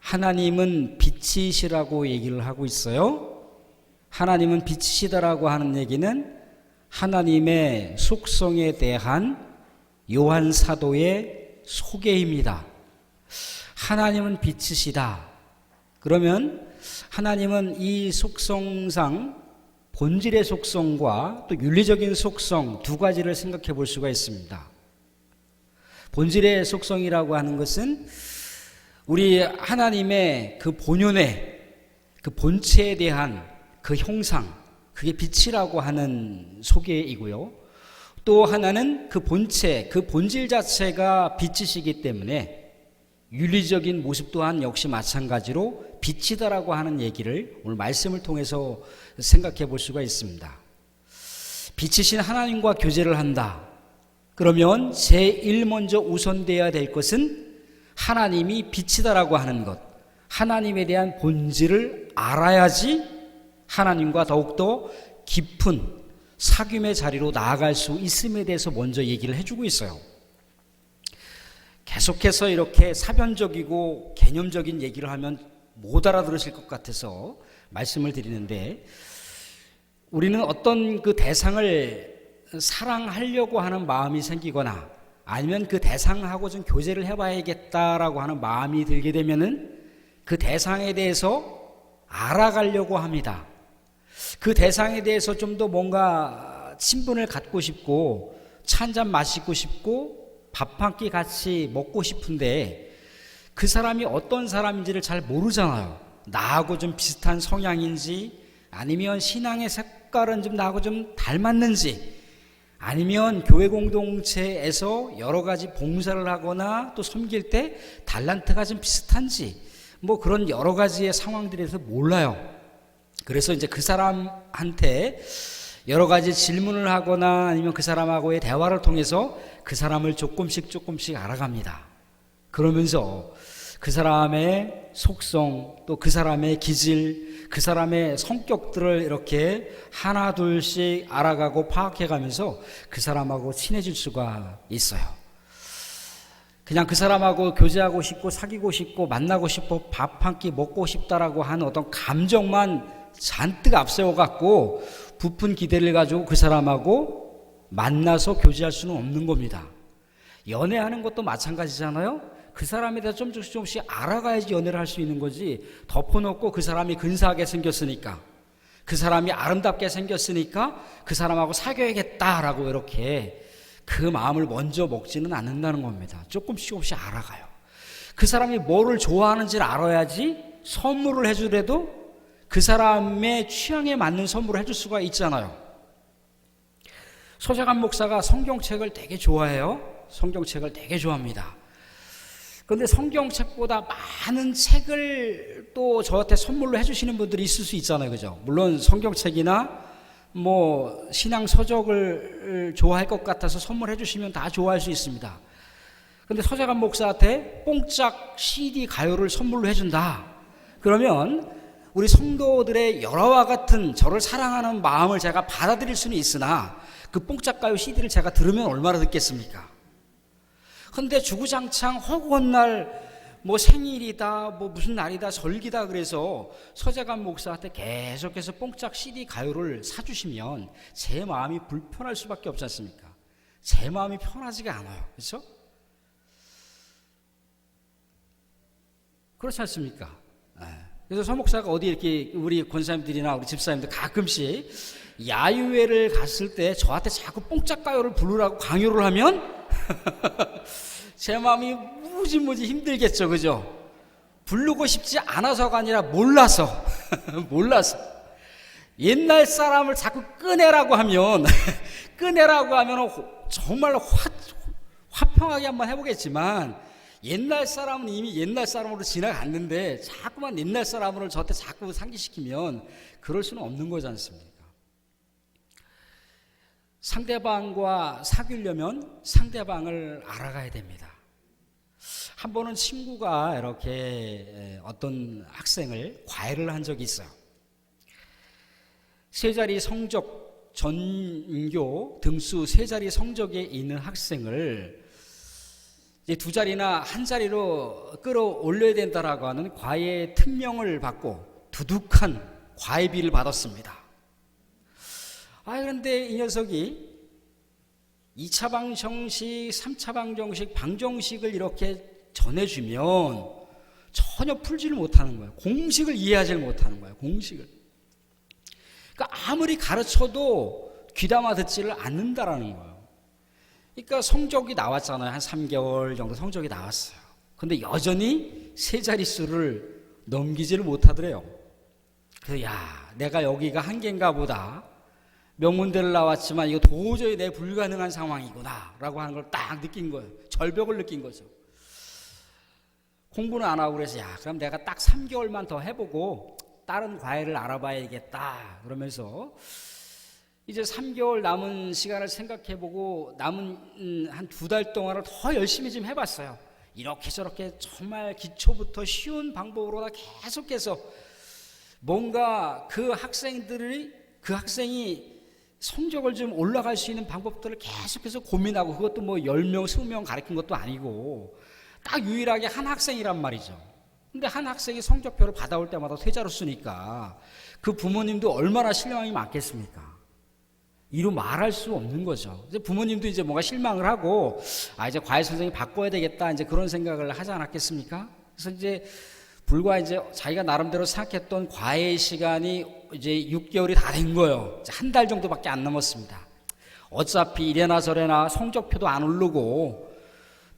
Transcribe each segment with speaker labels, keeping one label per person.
Speaker 1: 하나님은 빛이시라고 얘기를 하고 있어요. 하나님은 빛이시다라고 하는 얘기는 하나님의 속성에 대한 요한 사도의 소개입니다. 하나님은 빛이시다. 그러면 하나님은 이 속성상 본질의 속성과 또 윤리적인 속성 두 가지를 생각해 볼 수가 있습니다. 본질의 속성이라고 하는 것은 우리 하나님의 그 본연의 그 본체에 대한 그 형상, 그게 빛이라고 하는 소개이고요. 또 하나는 그 본체, 그 본질 자체가 빛이시기 때문에 윤리적인 모습 또한 역시 마찬가지로 빛이다라고 하는 얘기를 오늘 말씀을 통해서 생각해 볼 수가 있습니다. 빛이신 하나님과 교제를 한다. 그러면 제일 먼저 우선돼야 될 것은 하나님이 빛이다라고 하는 것, 하나님에 대한 본질을 알아야지 하나님과 더욱더 깊은 사귐의 자리로 나아갈 수 있음에 대해서 먼저 얘기를 해주고 있어요. 계속해서 이렇게 사변적이고 개념적인 얘기를 하면 못 알아들으실 것 같아서 말씀을 드리는데, 우리는 어떤 그 대상을 사랑하려고 하는 마음이 생기거나 아니면 그 대상하고 좀 교제를 해봐야겠다라고 하는 마음이 들게 되면은 그 대상에 대해서 알아가려고 합니다. 그 대상에 대해서 좀 더 뭔가 친분을 갖고 싶고 차 한잔 마시고 싶고 밥 한 끼 같이 먹고 싶은데 그 사람이 어떤 사람인지를 잘 모르잖아요. 나하고 좀 비슷한 성향인지 아니면 신앙의 색깔은 좀 나하고 좀 닮았는지 아니면 교회 공동체에서 여러 가지 봉사를 하거나 또 섬길 때 달란트가 좀 비슷한지 뭐 그런 여러 가지의 상황들에서 몰라요. 그래서 이제 그 사람한테 여러 가지 질문을 하거나 아니면 그 사람하고의 대화를 통해서 그 사람을 조금씩 알아갑니다. 그러면서 그 사람의 속성 또 그 사람의 기질 그 사람의 성격들을 이렇게 하나 둘씩 알아가고 파악해가면서 그 사람하고 친해질 수가 있어요. 그냥 그 사람하고 교제하고 싶고 사귀고 싶고 만나고 싶고 밥 한 끼 먹고 싶다라고 하는 어떤 감정만 잔뜩 앞세워갖고 부푼 기대를 가지고 그 사람하고 만나서 교제할 수는 없는 겁니다. 연애하는 것도 마찬가지잖아요. 그 사람에 대해서 조금씩 알아가야지 연애를 할 수 있는 거지, 덮어놓고 그 사람이 근사하게 생겼으니까 그 사람이 아름답게 생겼으니까 그 사람하고 사귀어야겠다라고 이렇게 그 마음을 먼저 먹지는 않는다는 겁니다. 조금씩 알아가요. 그 사람이 뭐를 좋아하는지를 알아야지 선물을 해주래도 그 사람의 취향에 맞는 선물을 해줄 수가 있잖아요. 서재관 목사가 성경책을 되게 좋아해요. 성경책을 되게 좋아합니다. 그런데 성경책보다 많은 책을 또 저한테 선물로 해주시는 분들이 있을 수 있잖아요. 그죠? 물론 성경책이나 뭐 신앙 서적을 좋아할 것 같아서 선물해 주시면 다 좋아할 수 있습니다. 그런데 서재관 목사한테 뽕짝 CD 가요를 선물로 해준다. 그러면 우리 성도들의 열화와 같은 저를 사랑하는 마음을 제가 받아들일 수는 있으나 그 뽕짝 가요 CD를 제가 들으면 얼마나 듣겠습니까? 근데 주구장창 허구한 날 뭐 생일이다 뭐 무슨 날이다 절기다 그래서 서재관 목사한테 계속해서 뽕짝 CD 가요를 사주시면 제 마음이 불편할 수밖에 없지 않습니까? 제 마음이 편하지가 않아요. 그렇죠? 그렇지 않습니까? 그래서 서 목사가 어디 이렇게 우리 권사님들이나 우리 집사님들 가끔씩 야유회를 갔을 때 저한테 자꾸 뽕짝 가요를 부르라고 강요를 하면 제 마음이 무지 힘들겠죠. 그죠? 부르고 싶지 않아서가 아니라 몰라서 몰라서 옛날 사람을 자꾸 꺼내라고 하면 정말로 화평하게 한번 해보겠지만 옛날 사람은 이미 옛날 사람으로 지나갔는데 자꾸만 옛날 사람으로 저한테 자꾸 상기시키면 그럴 수는 없는 거지 않습니까? 상대방과 사귀려면 상대방을 알아가야 됩니다. 한 번은 친구가 이렇게 어떤 학생을 과외를 한 적이 있어요. 세 자리 성적, 전교 등수 세 자리 성적에 있는 학생을 이제 두 자리나 한 자리로 끌어올려야 된다라고 하는 과외 특명을 받고 두둑한 과외비를 받았습니다. 그런데 이 녀석이 2차 방정식, 3차 방정식, 방정식을 이렇게 전해주면 전혀 풀지를 못하는 거예요. 공식을 이해하지를 못하는 거예요. 공식을. 그러니까 아무리 가르쳐도 귀담아 듣지를 않는다라는 거예요. 그러니까 성적이 나왔잖아요. 한 3개월 정도 성적이 나왔어요. 근데 여전히 세 자릿수를 넘기지를 못하더래요. 그래서 내가 여기가 한계인가 보다. 명문대를 나왔지만 이거 도저히 내 불가능한 상황이구나 라고 하는 걸 딱 느낀 거예요. 절벽을 느낀 거죠. 공부는 안 하고 그래서 그럼 내가 딱 3개월만 더 해보고 다른 과외를 알아봐야겠다 그러면서 이제 3개월 남은 시간을 생각해보고 남은 한 2달 동안을 더 열심히 좀 해봤어요. 이렇게 저렇게 정말 기초부터 쉬운 방법으로 다 계속해서 뭔가 그 학생이 성적을 좀 올라갈 수 있는 방법들을 계속해서 고민하고, 그것도 뭐 10명, 20명 가르친 것도 아니고 딱 유일하게 한 학생이란 말이죠. 근데 한 학생이 성적표를 받아올 때마다 퇴자로 쓰니까 그 부모님도 얼마나 실망이 많겠습니까? 이루 말할 수 없는 거죠. 이제 부모님도 이제 뭔가 실망을 하고 이제 과외 선생님 바꿔야 되겠다 이제 그런 생각을 하지 않았겠습니까? 그래서 이제 불과 이제 자기가 나름대로 생각했던 과외 시간이 이제 6개월이 다 된 거예요. 한 달 정도밖에 안 남았습니다. 어차피 이래나 저래나 성적표도 안 오르고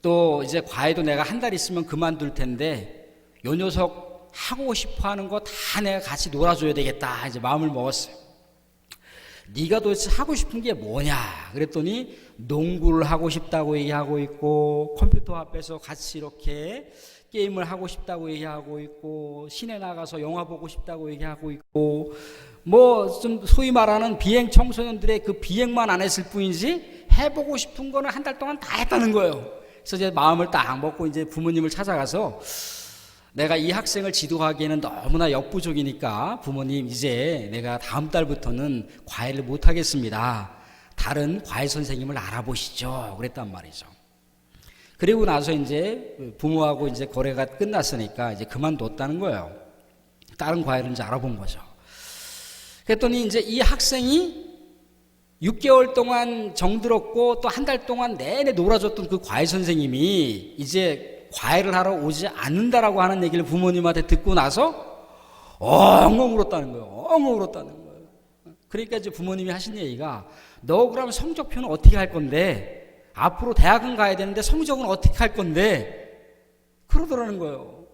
Speaker 1: 또 이제 과외도 내가 한 달 있으면 그만둘 텐데 요 녀석 하고 싶어 하는 거 다 내가 같이 놀아줘야 되겠다 이제 마음을 먹었어요. 네가 도대체 하고 싶은 게 뭐냐 그랬더니 농구를 하고 싶다고 얘기하고 있고 컴퓨터 앞에서 같이 이렇게 게임을 하고 싶다고 얘기하고 있고 시내 나가서 영화 보고 싶다고 얘기하고 있고 뭐 좀 소위 말하는 비행 청소년들의 그 비행만 안 했을 뿐이지 해보고 싶은 거는 한 달 동안 다 했다는 거예요. 그래서 이제 마음을 딱 먹고 이제 부모님을 찾아가서 내가 이 학생을 지도하기에는 너무나 역부족이니까 부모님 이제 내가 다음 달부터는 과외를 못 하겠습니다. 다른 과외 선생님을 알아보시죠. 그랬단 말이죠. 그리고 나서 이제 부모하고 이제 거래가 끝났으니까 이제 그만뒀다는 거예요. 다른 과외를 이제 알아본 거죠. 그랬더니 이제 이 학생이 6개월 동안 정들었고 또 한 달 동안 내내 놀아줬던 그 과외 선생님이 이제 과외를 하러 오지 않는다라고 하는 얘기를 부모님한테 듣고 나서 엉엉 울었다는 거예요. 엉엉 울었다는 거예요. 그러니까 이제 부모님이 하신 얘기가 너 그러면 성적표는 어떻게 할 건데? 앞으로 대학은 가야 되는데 성적은 어떻게 할 건데? 그러더라는 거예요.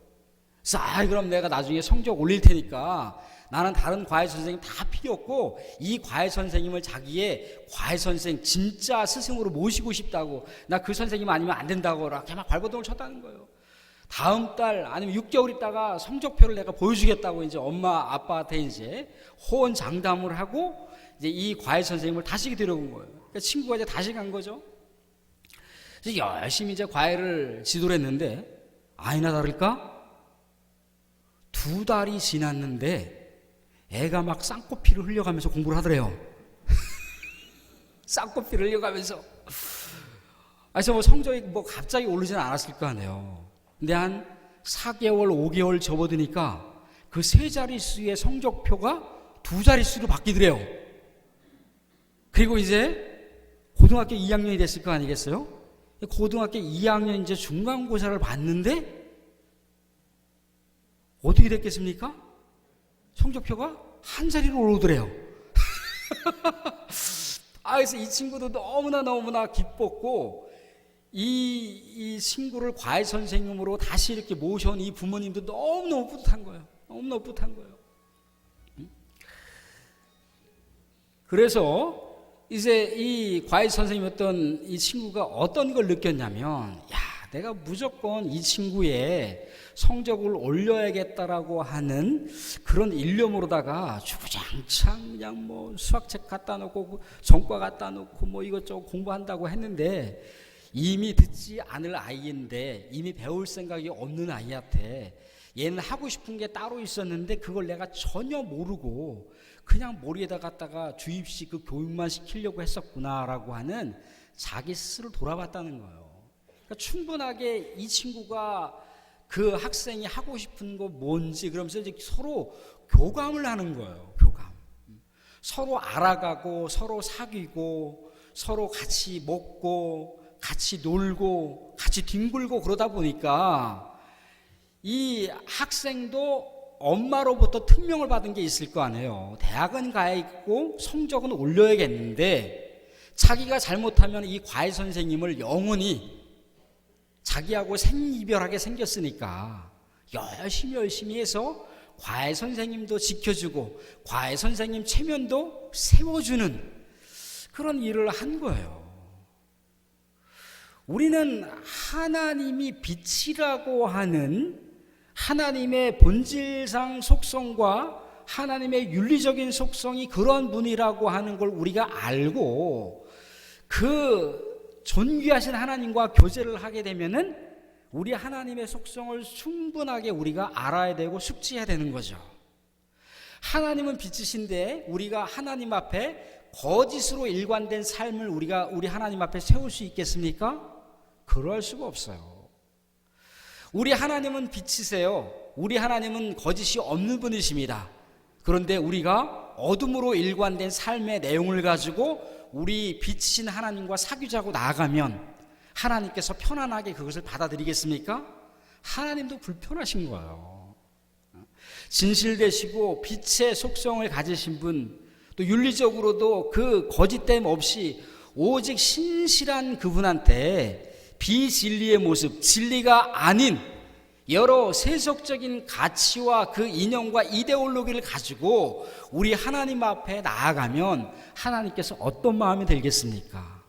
Speaker 1: 그래서 그럼 내가 나중에 성적 올릴 테니까 나는 다른 과외 선생님 다 필요 없고 이 과외 선생님을 자기의 과외 선생 진짜 스승으로 모시고 싶다고, 나 그 선생님 아니면 안 된다고 이렇게 막 발버둥을 쳤다는 거예요. 다음 달 아니면 6개월 있다가 성적표를 내가 보여주겠다고 이제 엄마 아빠한테 이제 호언장담을 하고 이제 이 과외 선생님을 다시 데려온 거예요. 그러니까 친구가 이제 다시 간 거죠. 그래서 열심히 이제 과외를 지도를 했는데 아니나 다를까 2달이 지났는데 애가 막 쌍꺼피를 흘려가면서 공부를 하더래요. 쌍꺼피를 흘려가면서. 그래서 뭐 성적이 뭐 갑자기 오르지는 않았을 거 아니에요. 근데 한 4개월, 5개월 접어드니까 그 세 자릿수의 성적표가 2자릿수로 바뀌더래요. 그리고 이제 고등학교 2학년이 됐을 거 아니겠어요? 고등학교 2학년 이제 중간고사를 봤는데 어떻게 됐겠습니까? 성적표가 한 자리로 오르더래요. 그래서 이 친구도 너무나 기뻤고 이 친구를 과외 선생님으로 다시 이렇게 모셔온 이 부모님도 너무너무 뿌듯한 거예요. 너무너무 뿌듯한 거예요. 그래서 이제 이 과외 선생님이었던 이 친구가 어떤 걸 느꼈냐면 내가 무조건 이 친구의 성적을 올려야겠다라고 하는 그런 일념으로다가 주구장창 그냥 뭐 수학책 갖다 놓고 전과 갖다 놓고 뭐 이것저것 공부한다고 했는데 이미 듣지 않을 아이인데 이미 배울 생각이 없는 아이한테 얘는 하고 싶은 게 따로 있었는데 그걸 내가 전혀 모르고 그냥 머리에다 갖다가 주입식 그 교육만 시키려고 했었구나라고 하는 자기 스스로 돌아봤다는 거예요. 그러니까 충분하게 이 친구가 그 학생이 하고 싶은 거 뭔지 그러면서 이제 서로 교감을 하는 거예요. 교감. 서로 알아가고 서로 사귀고 서로 같이 먹고 같이 놀고 같이 뒹굴고 그러다 보니까 이 학생도 엄마로부터 특명을 받은 게 있을 거 아니에요. 대학은 가야 있고 성적은 올려야겠는데 자기가 잘못하면 이 과외 선생님을 영원히 자기하고 생이별하게 생겼으니까 열심히 해서 과외 선생님도 지켜주고 과외 선생님 체면도 세워주는 그런 일을 한 거예요. 우리는 하나님이 빛이라고 하는 하나님의 본질상 속성과 하나님의 윤리적인 속성이 그런 분이라고 하는 걸 우리가 알고 그 존귀하신 하나님과 교제를 하게 되면은 우리 하나님의 속성을 충분하게 우리가 알아야 되고 숙지해야 되는 거죠. 하나님은 빛이신데 우리가 하나님 앞에 거짓으로 일관된 삶을 우리 하나님 앞에 세울 수 있겠습니까? 그럴 수가 없어요. 우리 하나님은 빛이세요. 우리 하나님은 거짓이 없는 분이십니다. 그런데 우리가 어둠으로 일관된 삶의 내용을 가지고 우리 빛이신 하나님과 사귀자고 나아가면 하나님께서 편안하게 그것을 받아들이겠습니까? 하나님도 불편하신 거예요. 진실되시고 빛의 속성을 가지신 분, 또 윤리적으로도 그 거짓됨 없이 오직 신실한 그분한테 비진리의 모습, 진리가 아닌 여러 세속적인 가치와 그 이념과 이데올로기를 가지고 우리 하나님 앞에 나아가면 하나님께서 어떤 마음이 들겠습니까?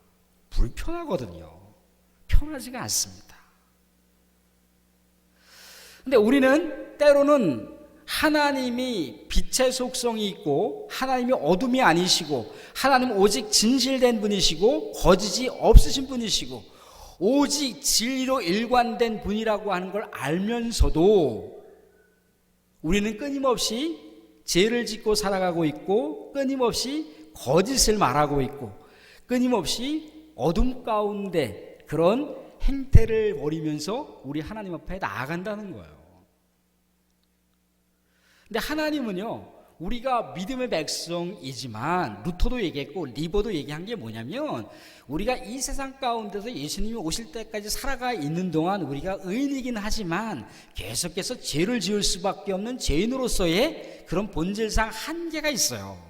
Speaker 1: 불편하거든요. 편하지가 않습니다. 근데 우리는 때로는 하나님이 빛의 속성이 있고 하나님이 어둠이 아니시고 하나님은 오직 진실된 분이시고 거짓이 없으신 분이시고 오직 진리로 일관된 분이라고 하는 걸 알면서도 우리는 끊임없이 죄를 짓고 살아가고 있고 끊임없이 거짓을 말하고 있고 끊임없이 어둠 가운데 그런 행태를 벌이면서 우리 하나님 앞에 나아간다는 거예요. 근데 하나님은요, 우리가 믿음의 백성이지만 루터도 얘기했고 리버도 얘기한 게 뭐냐면 우리가 이 세상 가운데서 예수님이 오실 때까지 살아가 있는 동안 우리가 의인이긴 하지만 계속해서 죄를 지을 수밖에 없는 죄인으로서의 그런 본질상 한계가 있어요.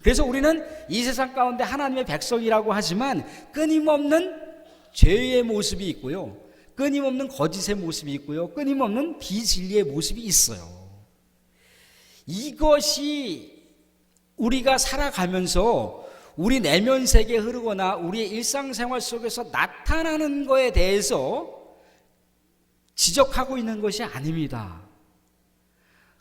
Speaker 1: 그래서 우리는 이 세상 가운데 하나님의 백성이라고 하지만 끊임없는 죄의 모습이 있고요, 끊임없는 거짓의 모습이 있고요, 끊임없는 비진리의 모습이 있어요. 이것이 우리가 살아가면서 우리 내면 세계에 흐르거나 우리의 일상생활 속에서 나타나는 것에 대해서 지적하고 있는 것이 아닙니다.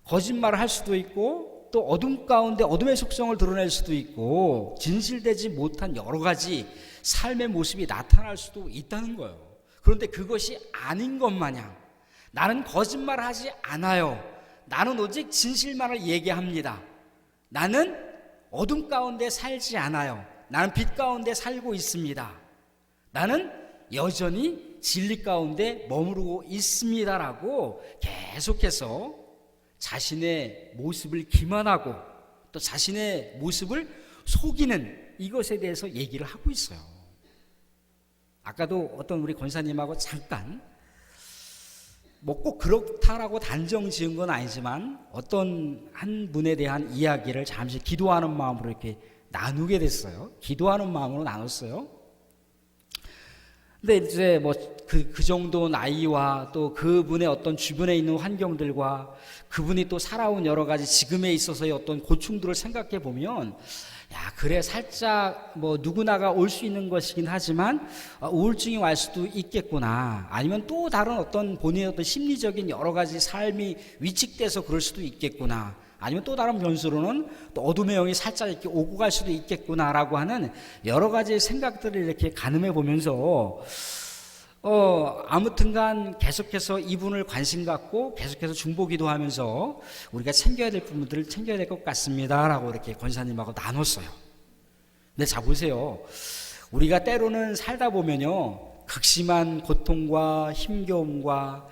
Speaker 1: 거짓말을 할 수도 있고 또 어둠 가운데 어둠의 속성을 드러낼 수도 있고 진실되지 못한 여러 가지 삶의 모습이 나타날 수도 있다는 거예요. 그런데 그것이 아닌 것 마냥 나는 거짓말하지 않아요. 나는 오직 진실만을 얘기합니다. 나는 어둠 가운데 살지 않아요. 나는 빛 가운데 살고 있습니다. 나는 여전히 진리 가운데 머무르고 있습니다라고 계속해서 자신의 모습을 기만하고 또 자신의 모습을 속이는 이것에 대해서 얘기를 하고 있어요. 아까도 어떤 우리 권사님하고 잠깐 뭐 꼭 그렇다라고 단정 지은 건 아니지만 어떤 한 분에 대한 이야기를 잠시 기도하는 마음으로 이렇게 나누게 됐어요. 기도하는 마음으로 나눴어요. 근데 이제 뭐 그 정도 나이와 또 그분의 어떤 주변에 있는 환경들과 그분이 또 살아온 여러 가지 지금에 있어서의 어떤 고충들을 생각해 보면 야, 그래 살짝 뭐 누구나가 올 수 있는 것이긴 하지만 우울증이 올 수도 있겠구나, 아니면 또 다른 어떤 본인의 어떤 심리적인 여러 가지 삶이 위축돼서 그럴 수도 있겠구나, 아니면 또 다른 변수로는 또 어둠의 영이 살짝 이렇게 오고 갈 수도 있겠구나라고 하는 여러 가지 생각들을 이렇게 가늠해 보면서 아무튼간 계속해서 이분을 관심 갖고 계속해서 중보기도 하면서 우리가 챙겨야 될 부분들을 챙겨야 될 것 같습니다라고 이렇게 권사님하고 나눴어요. 근데 자 보세요. 우리가 때로는 살다 보면요, 극심한 고통과 힘겨움과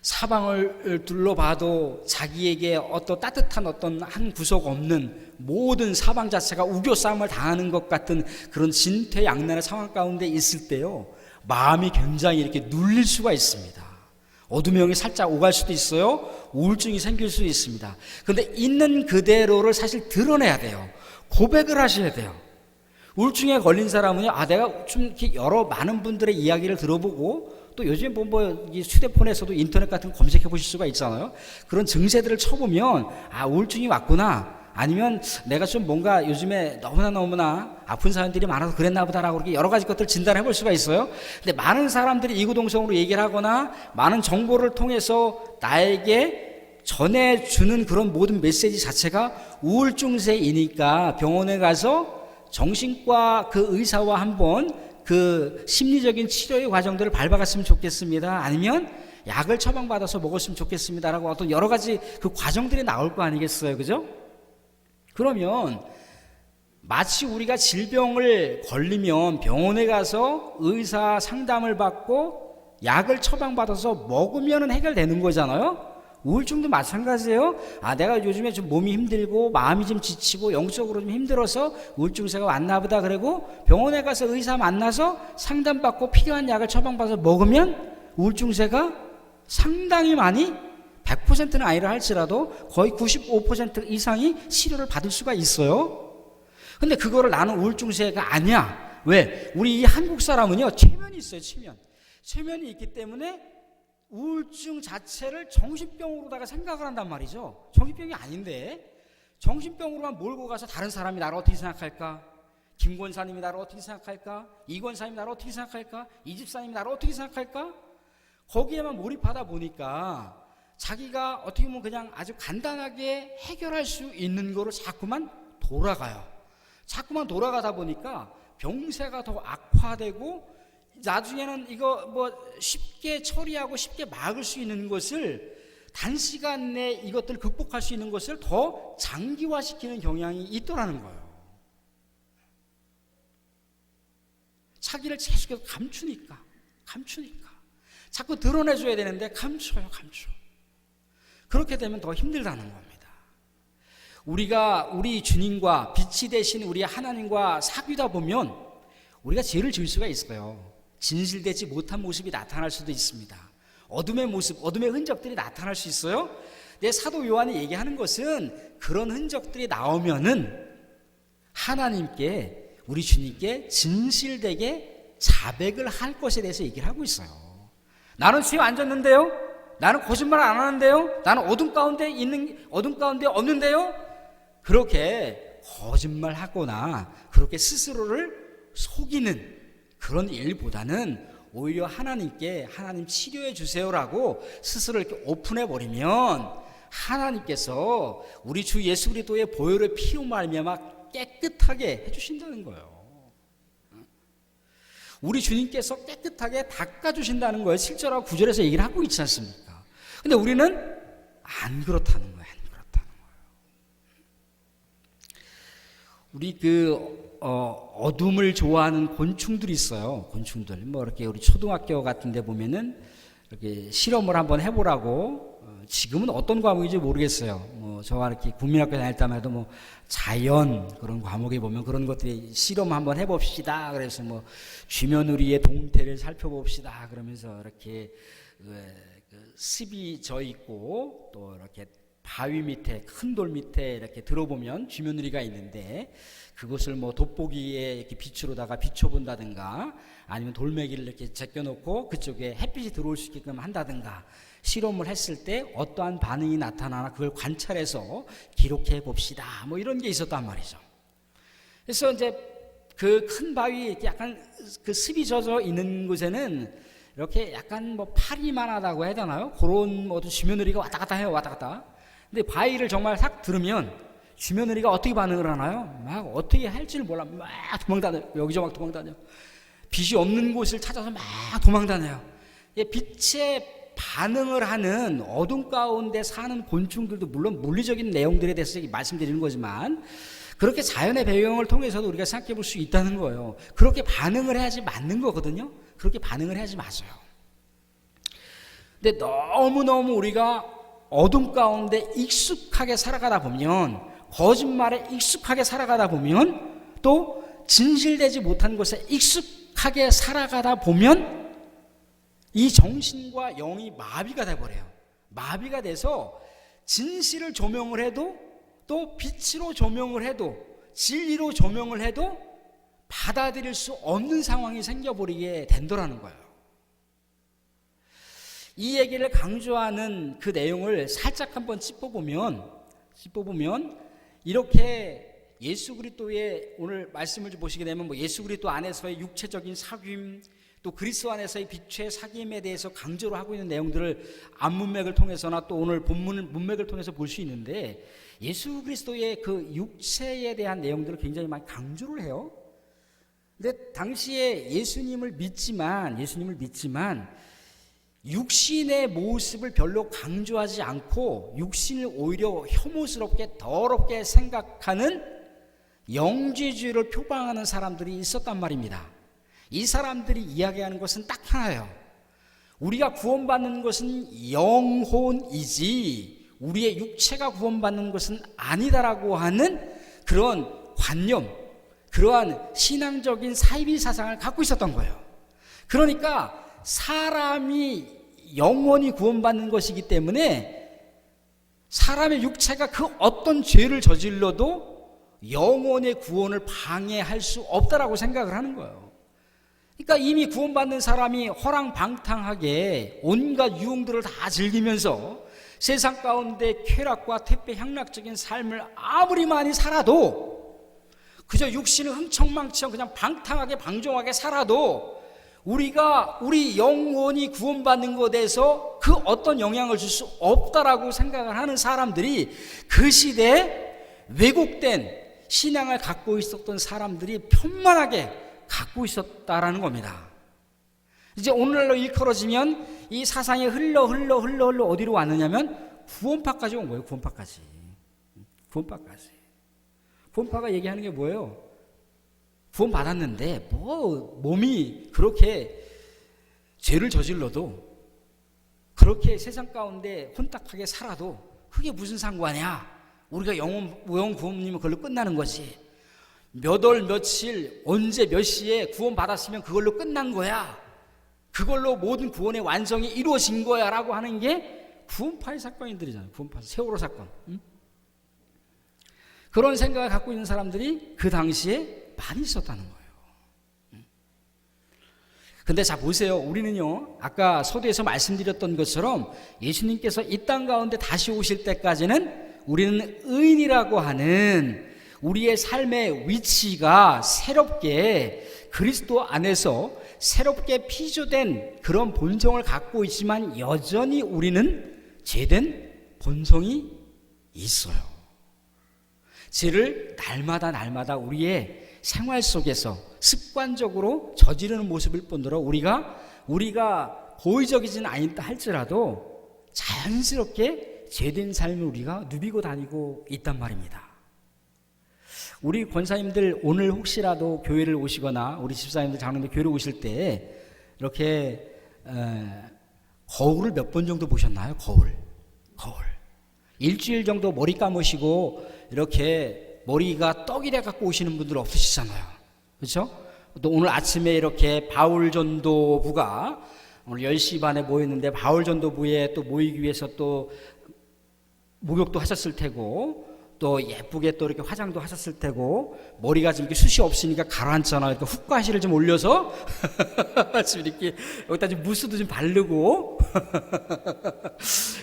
Speaker 1: 사방을 둘러봐도 자기에게 어떤 따뜻한 어떤 한 구석 없는 모든 사방 자체가 우겨 싸움을 당하는 것 같은 그런 진퇴양난의 상황 가운데 있을 때요, 마음이 굉장히 이렇게 눌릴 수가 있습니다. 어둠의 영이 살짝 오갈 수도 있어요. 우울증이 생길 수도 있습니다. 그런데 있는 그대로를 사실 드러내야 돼요. 고백을 하셔야 돼요. 우울증에 걸린 사람은요, 내가 좀 이렇게 여러 많은 분들의 이야기를 들어보고, 또 요즘에 뭐 휴대폰에서도 인터넷 같은 거 검색해 보실 수가 있잖아요. 그런 증세들을 쳐보면, 우울증이 왔구나. 아니면 내가 좀 뭔가 요즘에 너무나 아픈 사연들이 많아서 그랬나 보다라고 그렇게 여러 가지 것들을 진단해 볼 수가 있어요. 근데 많은 사람들이 이구동성으로 얘기를 하거나 많은 정보를 통해서 나에게 전해주는 그런 모든 메시지 자체가 우울증세이니까 병원에 가서 정신과 그 의사와 한번 그 심리적인 치료의 과정들을 밟아갔으면 좋겠습니다. 아니면 약을 처방받아서 먹었으면 좋겠습니다라고 어떤 여러 가지 그 과정들이 나올 거 아니겠어요, 그죠? 그러면 마치 우리가 질병을 걸리면 병원에 가서 의사 상담을 받고 약을 처방받아서 먹으면 해결되는 거잖아요. 우울증도 마찬가지예요. 내가 요즘에 좀 몸이 힘들고 마음이 좀 지치고 영적으로 좀 힘들어서 우울증세가 왔나 보다. 그리고 병원에 가서 의사 만나서 상담받고 필요한 약을 처방받아서 먹으면 우울증세가 상당히 많이 100%는 아니라 할지라도 거의 95% 이상이 치료를 받을 수가 있어요. 근데 그거를 나는 우울증세가 아니야. 왜? 우리 이 한국 사람은요, 체면이 있어요. 체면이 있기 때문에 우울증 자체를 정신병으로다가 생각을 한단 말이죠. 정신병이 아닌데 정신병으로만 몰고 가서 다른 사람이 나를 어떻게 생각할까? 김 권사님이 나를 어떻게 생각할까? 이 권사님이 나를 어떻게 생각할까? 이 집사님이 나를 어떻게 생각할까? 거기에만 몰입하다 보니까 자기가 어떻게 보면 그냥 아주 간단하게 해결할 수 있는 거로 자꾸만 돌아가요. 자꾸만 돌아가다 보니까 병세가 더 악화되고 나중에는 이거 뭐 쉽게 처리하고 쉽게 막을 수 있는 것을 단시간 내에 이것들을 극복할 수 있는 것을 더 장기화시키는 경향이 있더라는 거예요. 자기를 계속해서 감추니까 자꾸 드러내줘야 되는데 감춰. 그렇게 되면 더 힘들다는 겁니다. 우리가 우리 주님과 빛이 되신 우리 하나님과 사귀다 보면 우리가 죄를 지을 수가 있어요. 진실되지 못한 모습이 나타날 수도 있습니다. 어둠의 모습, 어둠의 흔적들이 나타날 수 있어요. 근데 사도 요한이 얘기하는 것은 그런 흔적들이 나오면은 하나님께, 우리 주님께 진실되게 자백을 할 것에 대해서 얘기를 하고 있어요. 나는 죄 안 졌는데요? 나는 거짓말 안 하는데요? 나는 어둠 가운데 없는데요? 그렇게 거짓말하거나 그렇게 스스로를 속이는 그런 일보다는 오히려 하나님께 하나님 치료해 주세요라고 스스로 이렇게 오픈해 버리면 하나님께서 우리 주 예수 그리스도의 보혈의 피로 말미암아 깨끗하게 해주신다는 거예요. 우리 주님께서 깨끗하게 닦아주신다는 거예요. 7절하고 9절에서 얘기를 하고 있지 않습니까? 근데 우리는 안 그렇다는 거예요. 우리 어둠을 좋아하는 곤충들이 있어요. 곤충들. 뭐 이렇게 우리 초등학교 같은 데 보면은 이렇게 실험을 한번 해보라고, 지금은 어떤 과목인지 모르겠어요. 뭐 저와 이렇게 국민학교 다닐 때만 해도 뭐 자연 그런 과목에 보면 그런 것들이 실험 한번 해봅시다. 그래서 뭐 쥐며느리의 동태를 살펴봅시다. 그러면서 이렇게 습이 져 있고 또 이렇게 바위 밑에 큰 돌 밑에 이렇게 들어보면 쥐며느리가 있는데 그것을 뭐 돋보기에 이렇게 빛으로다가 비춰본다든가 아니면 돌멩이를 이렇게 제껴놓고 그쪽에 햇빛이 들어올 수 있게끔 한다든가 실험을 했을 때 어떠한 반응이 나타나나 그걸 관찰해서 기록해 봅시다. 뭐 이런 게 있었단 말이죠. 그래서 이제 그 큰 바위 약간 그 습이 젖어 있는 곳에는 이렇게 약간 뭐 파리만하다고 해야 되나요? 그런 뭐 쥐며느리가 왔다 갔다 해요. 왔다 갔다. 근데 바위를 정말 싹 들으면 쥐며느리가 어떻게 반응을 하나요? 막 어떻게 할지를 몰라. 막 도망다녀요. 여기저기 막 도망다녀요. 빛이 없는 곳을 찾아서 막 도망다녀요. 빛에 반응을 하는 어둠 가운데 사는 곤충들도 물론 물리적인 내용들에 대해서 말씀드리는 거지만 그렇게 자연의 배경을 통해서도 우리가 생각해 볼 수 있다는 거예요. 그렇게 반응을 해야지 맞는 거거든요. 그렇게 반응을 하지 마세요. 근데 너무너무 우리가 어둠 가운데 익숙하게 살아가다 보면, 거짓말에 익숙하게 살아가다 보면, 또 진실되지 못한 것에 익숙하게 살아가다 보면 이 정신과 영이 마비가 돼버려요. 마비가 돼서 진실을 조명을 해도, 또 빛으로 조명을 해도, 진리로 조명을 해도 받아들일 수 없는 상황이 생겨버리게 된다는 거예요. 이 얘기를 강조하는 그 내용을 살짝 한번 짚어보면 이렇게 예수 그리스도의, 오늘 말씀을 좀 보시게 되면 예수 그리스도 안에서의 육체적인 사귐, 또 그리스도 안에서의 빛의 사귐에 대해서 강조를 하고 있는 내용들을 앞문맥을 통해서나 또 오늘 본문 문맥을 통해서 볼 수 있는데, 예수 그리스도의 그 육체에 대한 내용들을 굉장히 많이 강조를 해요. 근데 당시에 예수님을 믿지만 육신의 모습을 별로 강조하지 않고 육신을 오히려 혐오스럽게 더럽게 생각하는 영지주의를 표방하는 사람들이 있었단 말입니다. 이 사람들이 이야기하는 것은 딱 하나예요. 우리가 구원받는 것은 영혼이지 우리의 육체가 구원받는 것은 아니다라고 하는 그런 관념, 그러한 신앙적인 사이비 사상을 갖고 있었던 거예요. 그러니까 사람이 영원히 구원받는 것이기 때문에 사람의 육체가 그 어떤 죄를 저질러도 영혼의 구원을 방해할 수 없다라고 생각을 하는 거예요. 그러니까 이미 구원받는 사람이 허랑방탕하게 온갖 유흥들을 다 즐기면서 세상 가운데 쾌락과 퇴폐 향락적인 삶을 아무리 많이 살아도, 그저 육신을 흥청망청 그냥 방탕하게 방종하게 살아도 우리 영혼이 구원받는 것에서 그 어떤 영향을 줄 수 없다라고 생각을 하는 사람들이 그 시대에 왜곡된 신앙을 갖고 있었던 사람들이 편만하게 갖고 있었다라는 겁니다. 이제 오늘날로 일컬어지면 이 사상이 흘러 어디로 왔느냐면 구원파까지 온 거예요. 구원파가 얘기하는 게 뭐예요? 구원 받았는데 몸이 그렇게 죄를 저질러도, 그렇게 세상 가운데 혼탁하게 살아도 그게 무슨 상관이야? 우리가 영원 구원이면 그걸로 끝나는 거지. 몇 월 며칠 언제 몇 시에 구원 받았으면 그걸로 끝난 거야. 그걸로 모든 구원의 완성이 이루어진 거야 라고 하는 게 구원파의 사건들이잖아요. 구원파 세월호 사건. 그런 생각을 갖고 있는 사람들이 그 당시에 많이 있었다는 거예요. 근데 자 보세요. 우리는요, 아까 서두에서 말씀드렸던 것처럼 예수님께서 이 땅 가운데 다시 오실 때까지는 우리는 의인이라고 하는 우리의 삶의 위치가 새롭게 그리스도 안에서 새롭게 피조된 그런 본성을 갖고 있지만 여전히 우리는 죄된 본성이 있어요. 죄를 날마다 우리의 생활 속에서 습관적으로 저지르는 모습일 뿐더러 우리가 고의적이지는 않다 할지라도 자연스럽게 죄된 삶을 우리가 누비고 다니고 있단 말입니다. 우리 권사님들 오늘 혹시라도 교회를 오시거나 우리 집사님들 장로님들 교회를 오실 때 이렇게 거울을 몇 번 정도 보셨나요? 거울. 일주일 정도 머리 감으시고 이렇게 머리가 떡이 돼 갖고 오시는 분들 없으시잖아요. 그렇죠? 또 오늘 아침에 이렇게 바울전도부가 오늘 10시 반에 모였는데 바울전도부에 또 모이기 위해서 또 목욕도 하셨을 테고 또 예쁘게 또 이렇게 화장도 하셨을 테고 머리가 지금 이렇게 숱이 없으니까 가라앉잖아요. 그러니까 훅가시를 좀 올려서 지금 이렇게 여기다 좀 무스도 좀 바르고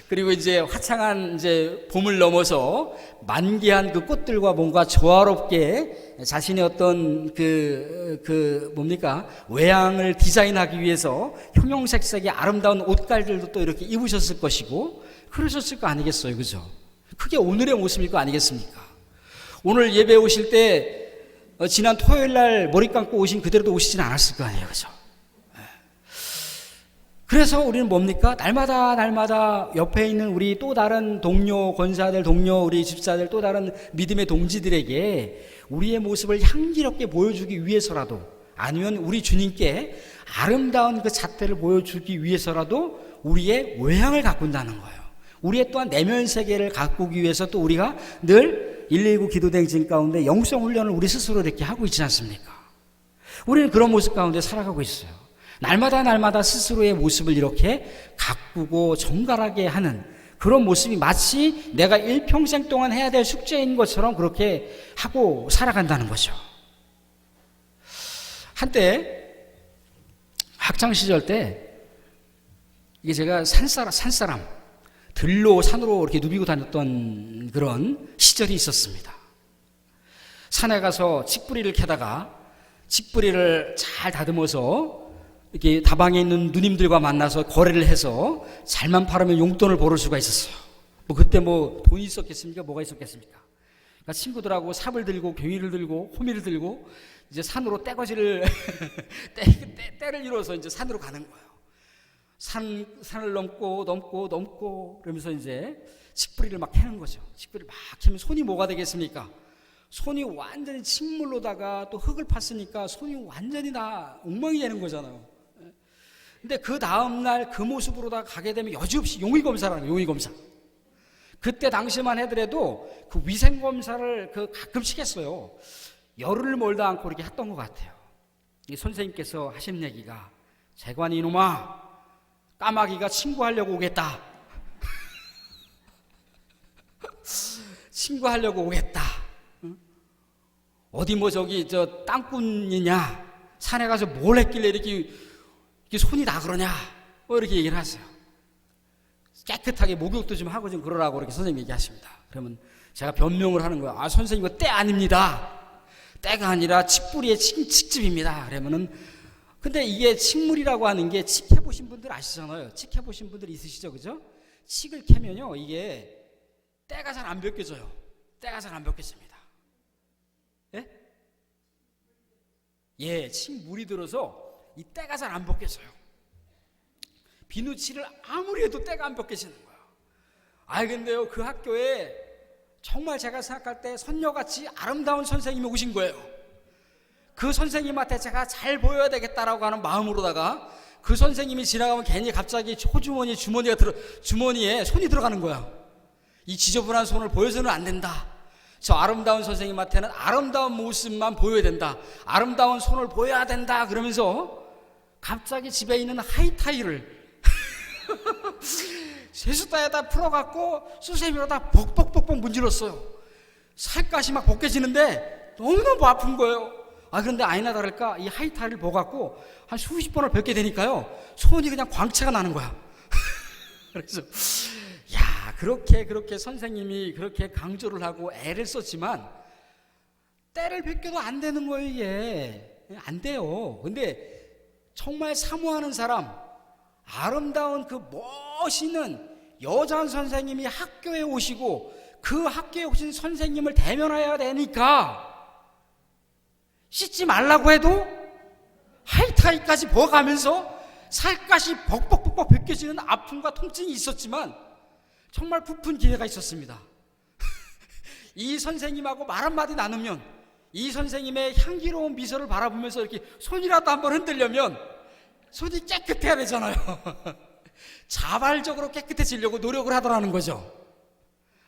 Speaker 1: 그리고 이제 화창한 이제 봄을 넘어서 만개한 그 꽃들과 뭔가 조화롭게 자신의 어떤 외양을 디자인하기 위해서 형형색색의 아름다운 옷갈들도 또 이렇게 입으셨을 것이고 그러셨을 거 아니겠어요, 그죠? 그게 오늘의 모습일 거 아니겠습니까? 오늘 예배 오실 때 지난 토요일 날 머리 감고 오신 그대로도 오시진 않았을 거 아니에요, 그죠? 그래서 우리는 뭡니까? 날마다 옆에 있는 우리 또 다른 동료, 권사들, 우리 집사들, 또 다른 믿음의 동지들에게 우리의 모습을 향기롭게 보여주기 위해서라도 아니면 우리 주님께 아름다운 그 잣대를 보여주기 위해서라도 우리의 외향을 가꾼다는 거예요. 우리의 또한 내면 세계를 가꾸기 위해서 또 우리가 늘 119 기도대행진 가운데 영성 훈련을 우리 스스로 이렇게 하고 있지 않습니까? 우리는 그런 모습 가운데 살아가고 있어요. 날마다 스스로의 모습을 이렇게 가꾸고 정갈하게 하는 그런 모습이 마치 내가 일평생 동안 해야 될 숙제인 것처럼 그렇게 하고 살아간다는 거죠. 한때 학창시절 때 이게 제가 산사람 들로 산으로 이렇게 누비고 다녔던 그런 시절이 있었습니다. 산에 가서 칡뿌리를 캐다가 칡뿌리를 잘 다듬어서 이렇게 다방에 있는 누님들과 만나서 거래를 해서 잘만 팔으면 용돈을 벌을 수가 있었어요. 그때 돈이 있었겠습니까? 뭐가 있었겠습니까? 그러니까 친구들하고 삽을 들고 괭이를 들고 호미를 들고 이제 산으로 떼거지를 때를 이뤄서 이제 산으로 가는 거예요. 산을 넘고 그러면서 이제 칡뿌리를 막 캐는 거죠. 칡뿌리 막 캐면 손이 뭐가 되겠습니까? 손이 완전히 침물로다가 또 흙을 팠으니까 손이 완전히 다 엉망이 되는 거잖아요. 근데 그 다음날 그 모습으로 다 가게 되면 여지없이 용의검사라는 거예요. 용의검사. 그때 당시만 하더라도 그 위생검사를 가끔씩 했어요. 열흘을 몰다 않고 이렇게 했던 것 같아요. 이 선생님께서 하신 얘기가, 재관 이놈아, 까마귀가 친구하려고 오겠다. 친구하려고 오겠다. 어디 저 땅꾼이냐? 산에 가서 뭘 했길래 이렇게 손이 다 그러냐? 이렇게 얘기를 하세요. 깨끗하게 목욕도 좀 하고 좀 그러라고 이렇게 선생님 얘기하십니다. 그러면 제가 변명을 하는 거예요. 아, 선생님 이거 때 아닙니다. 때가 아니라 칡뿌리의 칡즙입니다. 그러면은, 근데 이게 칡물이라고 하는 게 칡 해보신 분들 아시잖아요. 칡 해보신 분들 있으시죠, 그죠? 칡을 캐면요, 이게 때가 잘 안 벗겨져요. 때가 잘 안 벗겨집니다. 예? 예, 칡물이 들어서 이 때가 잘 안 벗겨져요. 비누칠을 아무리 해도 때가 안 벗겨지는 거예요. 근데요, 그 학교에 정말 제가 생각할 때 선녀같이 아름다운 선생님이 오신 거예요. 그 선생님한테 제가 잘 보여야 되겠다라고 하는 마음으로다가 그 선생님이 지나가면 괜히 갑자기 주머니에 손이 들어가는 거야. 이 지저분한 손을 보여서는 안 된다. 저 아름다운 선생님한테는 아름다운 모습만 보여야 된다. 아름다운 손을 보여야 된다. 그러면서 갑자기 집에 있는 하이타이를 세숫다에다 풀어갖고 수세미로 다 벅벅벅벅 문질렀어요. 살갗이 막 벗겨지는데 너무너무 아픈 거예요. 그런데 아니나 다를까 이 하이타이를 벗갖고 한 수십 번을 벗게 되니까요, 손이 그냥 광채가 나는 거야. 그래서 그렇게 선생님이 그렇게 강조를 하고 애를 썼지만 때를 벗겨도 안 되는 거예요. 이게 안 돼요. 근데 정말 사모하는 사람, 아름다운 그 멋있는 여자 선생님이 학교에 오시고 그 학교에 오신 선생님을 대면해야 되니까 씻지 말라고 해도 하이타이까지 벗어가면서 살갗이 벅벅벅벅 벗겨지는 아픔과 통증이 있었지만 정말 부푼 기회가 있었습니다. 이 선생님하고 말 한마디 나누면, 이 선생님의 향기로운 미소를 바라보면서 이렇게 손이라도 한번 흔들려면 손이 깨끗해야 되잖아요. 자발적으로 깨끗해지려고 노력을 하더라는 거죠.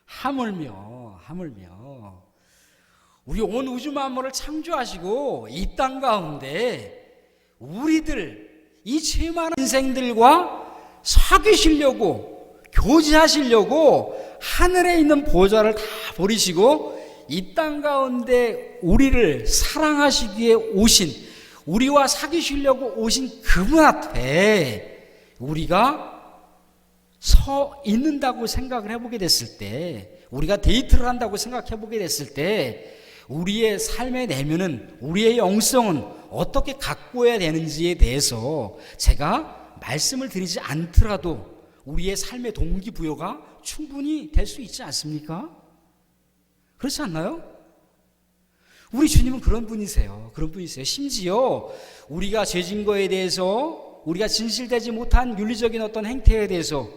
Speaker 1: 하물며 우리 온 우주 만물을 창조하시고 이 땅 가운데 우리들 이 죄 많은 인생들과 사귀시려고, 교제하시려고 하늘에 있는 보좌를 다 버리시고 이 땅 가운데 우리를 사랑하시기에 오신, 우리와 사귀시려고 오신 그분 앞에 우리가 서 있는다고 생각을 해보게 됐을 때, 우리가 데이트를 한다고 생각해보게 됐을 때 우리의 삶의 내면은, 우리의 영성은 어떻게 가꾸어야 되는지에 대해서 제가 말씀을 드리지 않더라도 우리의 삶의 동기부여가 충분히 될 수 있지 않습니까? 그렇지 않나요? 우리 주님은 그런 분이세요. 심지어 우리가 죄진 거에 대해서, 우리가 진실되지 못한 윤리적인 어떤 행태에 대해서,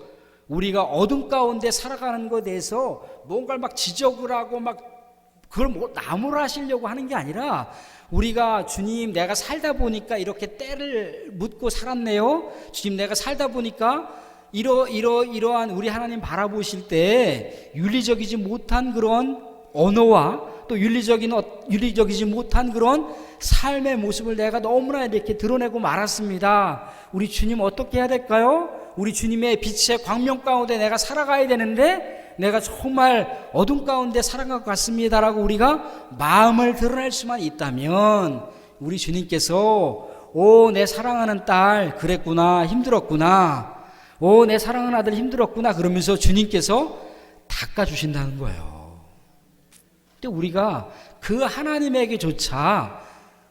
Speaker 1: 우리가 어둠 가운데 살아가는 것에 대해서 뭔가를 막 지적을 하고 막 그걸 나무라 하시려고 하는 게 아니라 우리가 주님 내가 살다 보니까 이렇게 때를 묻고 살았네요. 주님 내가 살다 보니까 이러한 우리 하나님 바라보실 때 윤리적이지 못한 그런 언어와 또 윤리적이지 못한 그런 삶의 모습을 내가 너무나 이렇게 드러내고 말았습니다. 우리 주님 어떻게 해야 될까요? 우리 주님의 빛의 광명 가운데 내가 살아가야 되는데 내가 정말 어둠 가운데 살아간 것 같습니다라고 우리가 마음을 드러낼 수만 있다면 우리 주님께서 내 사랑하는 딸 그랬구나, 힘들었구나, 내 사랑하는 아들 힘들었구나 그러면서 주님께서 닦아주신다는 거예요. 근데 우리가 그 하나님에게조차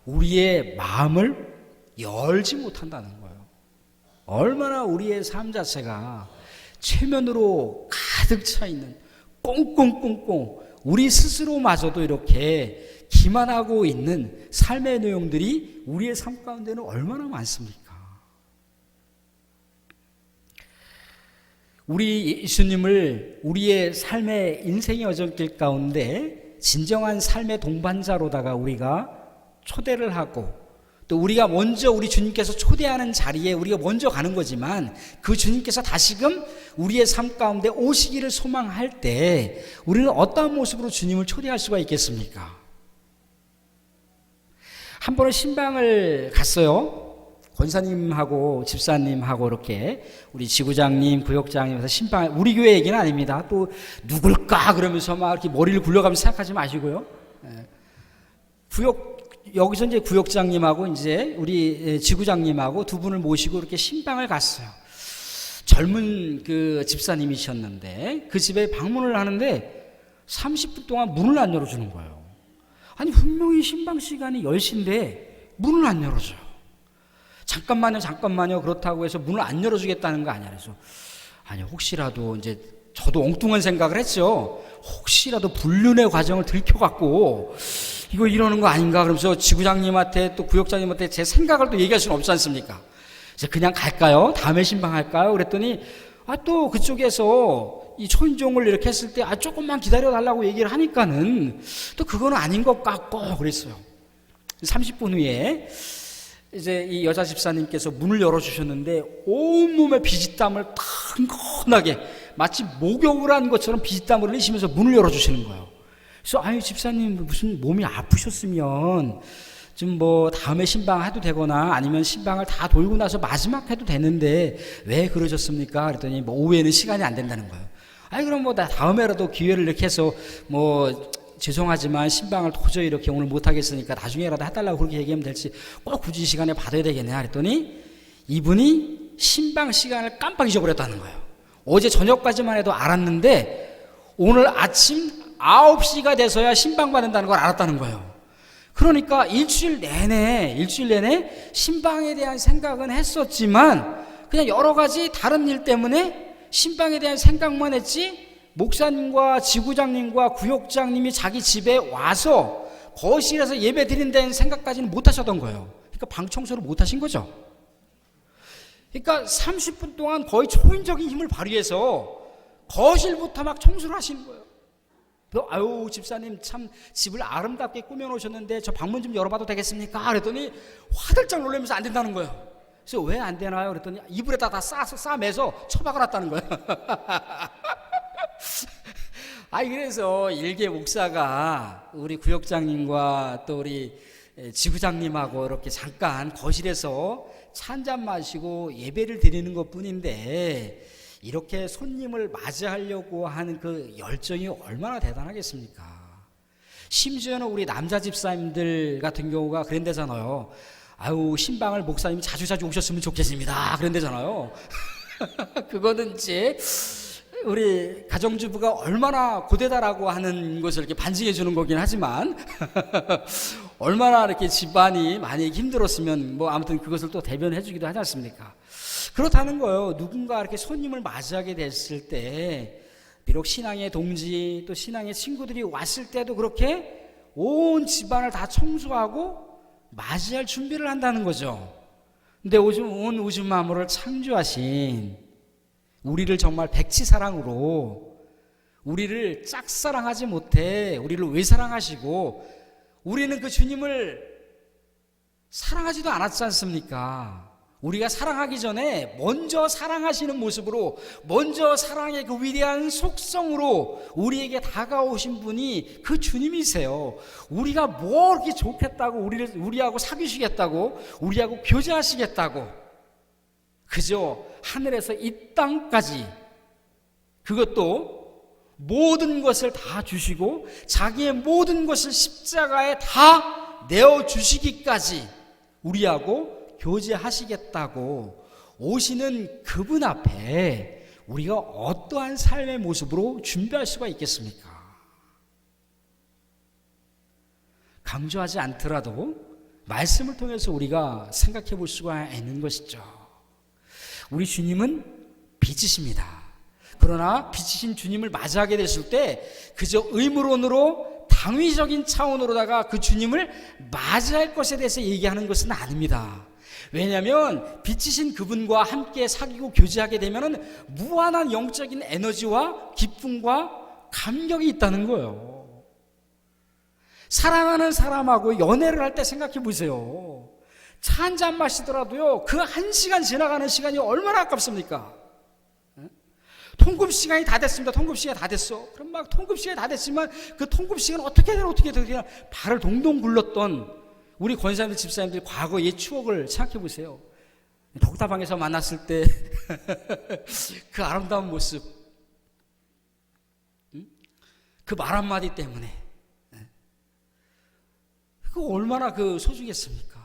Speaker 1: 우리의 마음을 열지 못한다는 거예요. 얼마나 우리의 삶 자체가 최면으로 가득 차 있는 꽁꽁꽁꽁 우리 스스로마저도 이렇게 기만하고 있는 삶의 내용들이 우리의 삶 가운데는 얼마나 많습니까? 우리 예수님을 우리의 삶의 인생의 여정길 가운데 진정한 삶의 동반자로다가 우리가 초대를 하고 또 우리가 먼저 우리 주님께서 초대하는 자리에 우리가 먼저 가는 거지만 그 주님께서 다시금 우리의 삶 가운데 오시기를 소망할 때 우리는 어떠한 모습으로 주님을 초대할 수가 있겠습니까? 한 번은 신방을 갔어요. 권사님하고 집사님하고 이렇게 우리 지구장님, 구역장님에서 신방, 우리 교회 얘기는 아닙니다. 또 누굴까 그러면서 막 이렇게 머리를 굴려가면서 생각하지 마시고요. 여기서 이제 구역장님하고 이제 우리 지구장님하고 두 분을 모시고 이렇게 신방을 갔어요. 젊은 그 집사님이셨는데 그 집에 방문을 하는데 30분 동안 문을 안 열어주는 거예요. 아니 분명히 신방 시간이 10시인데 문을 안 열어줘요. 잠깐만요 그렇다고 해서 문을 안 열어주겠다는 거 아니야. 그래서 아니 혹시라도 이제 저도 엉뚱한 생각을 했죠. 혹시라도 불륜의 과정을 들켜갖고 이거 이러는 거 아닌가 그러면서 지구장님한테 또 구역장님한테 제 생각을 또 얘기할 수는 없지 않습니까? 그래서 그냥 갈까요? 다음에 신방할까요? 그랬더니 또 그쪽에서 이 초인종을 이렇게 했을 때 조금만 기다려달라고 얘기를 하니까는 또 그거는 아닌 것 같고 그랬어요. 30분 후에 이제 이 여자 집사님께서 문을 열어주셨는데 온몸에 비지땀을 탕건하게 마치 목욕을 한 것처럼 비지땀을 흘리시면서 문을 열어주시는 거예요. 그래서 아유 집사님 무슨 몸이 아프셨으면 좀 뭐 다음에 신방 해도 되거나 아니면 신방을 다 돌고 나서 마지막 해도 되는데 왜 그러셨습니까? 그랬더니 뭐 오후에는 시간이 안 된다는 거예요. 아니 그럼 뭐 다음에라도 기회를 이렇게 해서 뭐 죄송하지만 신방을 도저히 이렇게 오늘 못하겠으니까 나중에라도 해달라고 그렇게 얘기하면 될지 꼭 굳이 시간에 받아야 되겠냐 그랬더니 이분이 신방 시간을 깜빡 잊어버렸다는 거예요. 어제 저녁까지만 해도 알았는데 오늘 아침 9시가 돼서야 신방 받는다는 걸 알았다는 거예요. 그러니까 일주일 내내 신방에 대한 생각은 했었지만 그냥 여러 가지 다른 일 때문에 신방에 대한 생각만 했지 목사님과 지구장님과 구역장님이 자기 집에 와서 거실에서 예배 드린다는 생각까지는 못 하셨던 거예요. 그러니까 방 청소를 못 하신 거죠. 그러니까 30분 동안 거의 초인적인 힘을 발휘해서 거실부터 막 청소를 하시는 거예요. 아유 집사님 참 집을 아름답게 꾸며놓으셨는데 저 방문 좀 열어봐도 되겠습니까? 그랬더니 화들짝 놀라면서 안 된다는 거예요. 그래서 왜 안 되나요? 그랬더니 이불에다 다 싸매서 처박아놨다는 거예요. 그래서 일개 목사가 우리 구역장님과 또 우리 지구장님하고 이렇게 잠깐 거실에서 차 한잔 마시고 예배를 드리는 것 뿐인데 이렇게 손님을 맞이하려고 하는 그 열정이 얼마나 대단하겠습니까? 심지어는 우리 남자 집사님들 같은 경우가 그런데잖아요. 아유 신방을 목사님이 자주자주 오셨으면 좋겠습니다. 그런데잖아요. 그거는 이제 우리 가정주부가 얼마나 고되다라고 하는 것을 이렇게 반증해 주는 거긴 하지만 얼마나 이렇게 집안이 많이 힘들었으면 뭐 아무튼 그것을 또 대변해 주기도 하지 않습니까? 그렇다는 거예요. 누군가 이렇게 손님을 맞이하게 됐을 때 비록 신앙의 동지 또 신앙의 친구들이 왔을 때도 그렇게 온 집안을 다 청소하고 맞이할 준비를 한다는 거죠. 근데 온 우주 만물을 창조하신 우리를 정말 백지사랑으로 우리를 짝사랑하지 못해 우리를 외사랑하시고 우리는 그 주님을 사랑하지도 않았지 않습니까? 우리가 사랑하기 전에 먼저 사랑하시는 모습으로, 먼저 사랑의 그 위대한 속성으로 우리에게 다가오신 분이 그 주님이세요. 우리가 뭐 이렇게 좋겠다고, 우리하고 사귀시겠다고, 우리하고 교제하시겠다고, 그저 하늘에서 이 땅까지, 그것도 모든 것을 다 주시고 자기의 모든 것을 십자가에 다 내어주시기까지 우리하고 교제하시겠다고 오시는 그분 앞에 우리가 어떠한 삶의 모습으로 준비할 수가 있겠습니까? 강조하지 않더라도 말씀을 통해서 우리가 생각해 볼 수가 있는 것이죠. 우리 주님은 빛이십니다. 그러나 빛이신 주님을 맞이하게 됐을 때 그저 의무론으로 당위적인 차원으로다가 그 주님을 맞이할 것에 대해서 얘기하는 것은 아닙니다. 왜냐하면 빛이신 그분과 함께 사귀고 교제하게 되면 무한한 영적인 에너지와 기쁨과 감격이 있다는 거예요. 사랑하는 사람하고 연애를 할 때 생각해 보세요. 차 한 잔 마시더라도요, 그 1시간 지나가는 시간이 얼마나 아깝습니까? 통금 시간이 다 됐습니다. 통금 시간이 다 됐어. 그럼 막 통금 시간이 다 됐지만 그 통금 시간 어떻게 그냥 발을 동동 굴렀던 우리 권사님들, 집사님들 과거의 추억을 생각해 보세요. 독다방에서 만났을 때 그 아름다운 모습, 그 말 한마디 때문에 그거 얼마나 그 소중했습니까?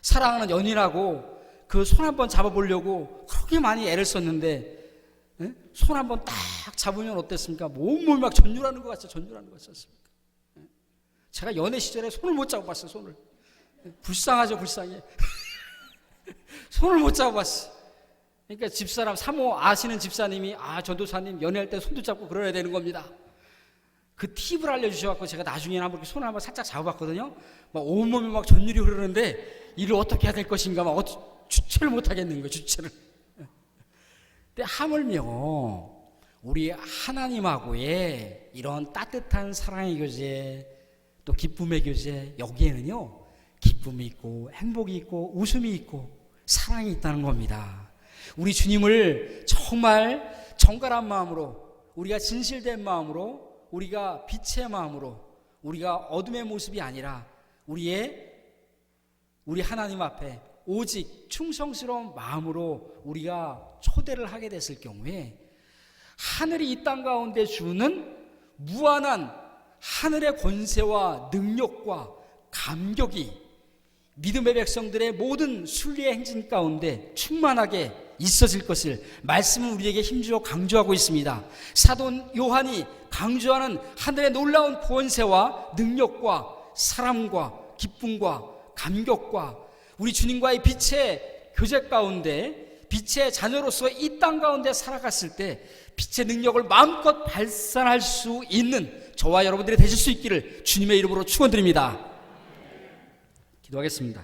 Speaker 1: 사랑하는 연인하고 그 손 한번 잡아보려고 그렇게 많이 애를 썼는데 손 한번 딱 잡으면 어땠습니까? 온몸이 막 전율하는 것 같죠. 전율하는 것 같았습니까? 제가 연애 시절에 손을 못 잡아봤어요. 손을. 불쌍하죠. 불쌍해. 손을 못 잡아봤어. 그러니까 집사람, 사모 아시는 집사님이 전도사님 연애할 때 손도 잡고 그러야 되는 겁니다. 그 팁을 알려주셔서 제가 나중에 한번 손을 한번 살짝 잡아봤거든요. 막 온몸이 막 전율이 흐르는데 이를 어떻게 해야 될 것인가 막 주체를 못 하겠는 거예요. 주체를. 근데 하물며 우리 하나님하고의 이런 따뜻한 사랑의 교제, 또 기쁨의 교제, 여기에는요 기쁨이 있고 행복이 있고 웃음이 있고 사랑이 있다는 겁니다. 우리 주님을 정말 정갈한 마음으로, 우리가 진실된 마음으로, 우리가 빛의 마음으로, 우리가 어둠의 모습이 아니라 우리 하나님 앞에 오직 충성스러운 마음으로 우리가 초대를 하게 됐을 경우에 하늘이 이 땅 가운데 주는 무한한 하늘의 권세와 능력과 감격이 믿음의 백성들의 모든 순리의 행진 가운데 충만하게 있어질 것을 말씀은 우리에게 힘주어 강조하고 있습니다. 사도 요한이 강조하는 하늘의 놀라운 권세와 능력과 사랑과 기쁨과 감격과 우리 주님과의 빛의 교제 가운데 빛의 자녀로서 이 땅 가운데 살아갔을 때 빛의 능력을 마음껏 발산할 수 있는 저와 여러분들이 되실 수 있기를 주님의 이름으로 축원드립니다. 기도하겠습니다.